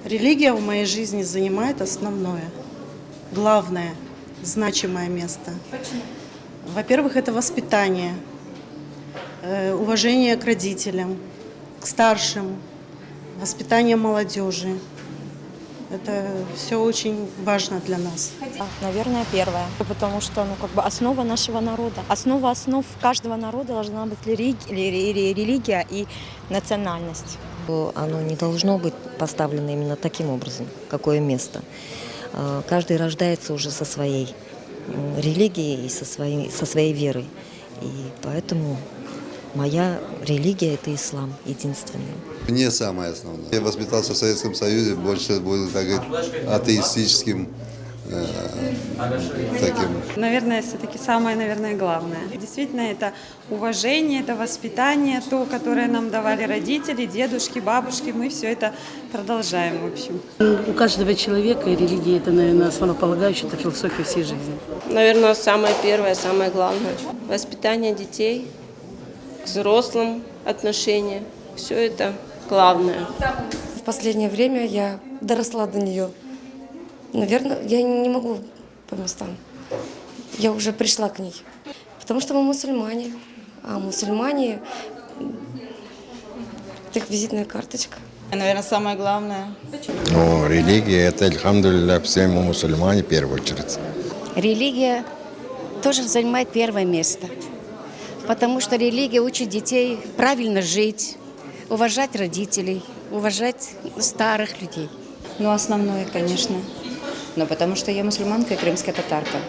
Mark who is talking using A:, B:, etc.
A: Религия в моей жизни занимает основное, главное, значимое место.
B: Почему?
A: Во-первых, это воспитание, уважение к родителям, к старшим, воспитание молодежи. Это все очень важно для нас.
C: Наверное, первое. Потому что, основа нашего народа. Основа основ каждого народа должна быть религия и национальность.
D: Оно не должно быть поставлено именно таким образом, какое место. Каждый рождается уже со своей религией и со своей верой. И поэтому моя религия – это ислам, единственный.
E: Не самое основное. Я воспитался в Советском Союзе, больше буду, так говорить, атеистическим таким.
F: Наверное, все-таки самое, главное. Действительно, это уважение, это воспитание, то, которое нам давали родители, дедушки, бабушки. Мы все это продолжаем, в общем.
G: У каждого человека религия – это, наверное, основополагающая, это философия всей жизни.
H: Наверное, самое первое, самое главное. Воспитание детей, к взрослым отношения. Все это главное.
I: В последнее время я доросла до нее. Наверное, я не могу по местам. Я уже пришла к ней. Потому что мы мусульмане. А мусульмане – это их визитная карточка.
B: Наверное, самое главное.
J: Ну, религия – это, альхамдулилля, все мы мусульмане в первую очередь.
K: Религия тоже занимает первое место. Потому что религия учит детей правильно жить, уважать родителей, уважать старых людей.
L: Ну, основное, конечно. Но потому что я мусульманка и крымская татарка.